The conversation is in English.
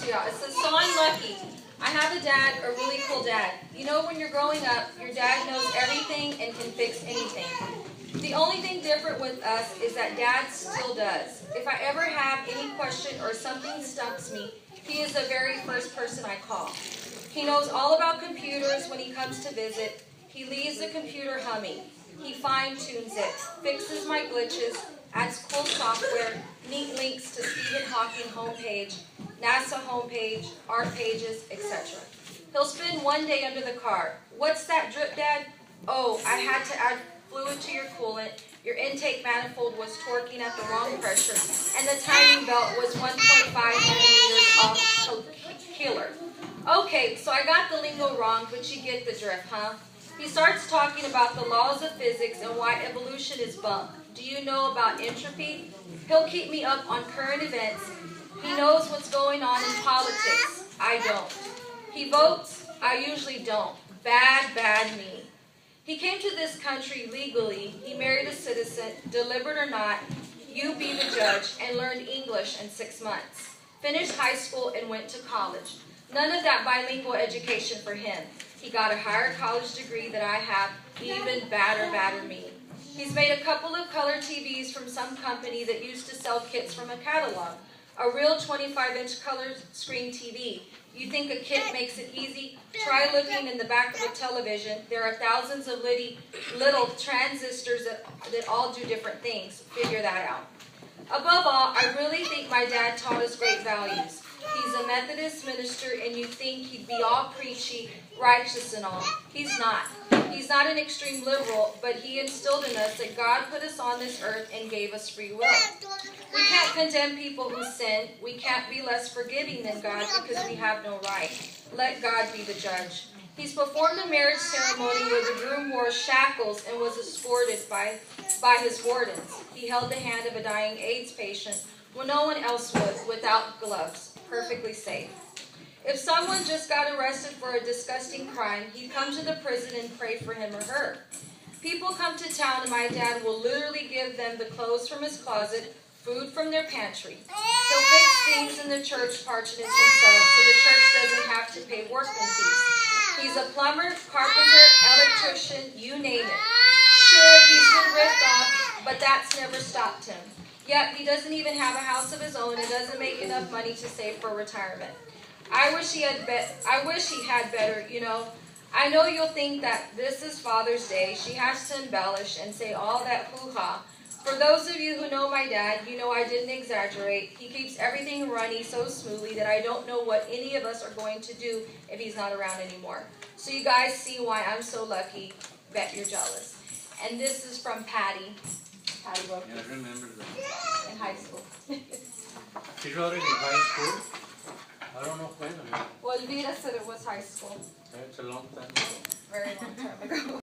y'all. It says, so I'm lucky. I have a dad, a really cool dad. You know, when you're growing up, your dad knows everything and can fix anything. The only thing different with us is that Dad still does. If I ever have any question or something stumps me, he is the very first person I call. He knows all about computers when he comes to visit. He leaves the computer humming. He fine-tunes it, fixes my glitches, adds cool software, neat links to Stephen Hawking homepage, NASA homepage, art pages, etc. He'll spend one day under the car. What's that drip, Dad? Oh, I had to add fluid to your coolant, your intake manifold was torquing at the wrong pressure, and the timing belt was 1.5 millimeters off killer. Okay, so I got the lingo wrong, but you get the drift, huh? He starts talking about the laws of physics and why evolution is bunk. Do you know about entropy? He'll keep me up on current events. He knows what's going on in politics. I don't. He votes. I usually don't. Bad, bad me. He came to this country legally. He married a citizen, deliberate or not. You be the judge, and learned English in 6 months. Finished high school and went to college. None of that bilingual education for him. He got a higher college degree that I have, even badder me. He's made a couple of color TVs from some company that used to sell kits from a catalog. A real 25-inch color screen TV. You think a kit makes it easy? Try looking in the back of a television. There are thousands of little transistors that all do different things. Figure that out. Above all, I really think my dad taught us great values. He's a Methodist minister, and you think he'd be all preachy, righteous and all. He's not. He's not an extreme liberal, but he instilled in us that God put us on this earth and gave us free will. We can't condemn people who sin. We can't be less forgiving than God because we have no right. Let God be the judge. He's performed a marriage ceremony where the groom wore shackles and was escorted by his wardens. He held the hand of a dying AIDS patient when no one else would, without gloves, perfectly safe. If someone just got arrested for a disgusting crime, he'd come to the prison and pray for him or her. People come to town and my dad will literally give them the clothes from his closet, food from their pantry. He'll fix things in the church parsonage himself so the church doesn't have to pay workman fees. He's a plumber, carpenter, electrician, you name it. Sure, he's been ripped off, but that's never stopped him. Yet he doesn't even have a house of his own and doesn't make enough money to save for retirement. I wish he had better, you know. I know you'll think that this is Father's Day. She has to embellish and say all that hoo-ha. For those of you who know my dad, you know I didn't exaggerate. He keeps everything running so smoothly that I don't know what any of us are going to do if he's not around anymore. So you guys see why I'm so lucky. Bet you're jealous. And this is from Patty. Patty wrote Yeah, I remember that. in high school. She wrote it in high school? I don't know when. Well, Elvira said it was high school. It's a long time. Very long time ago.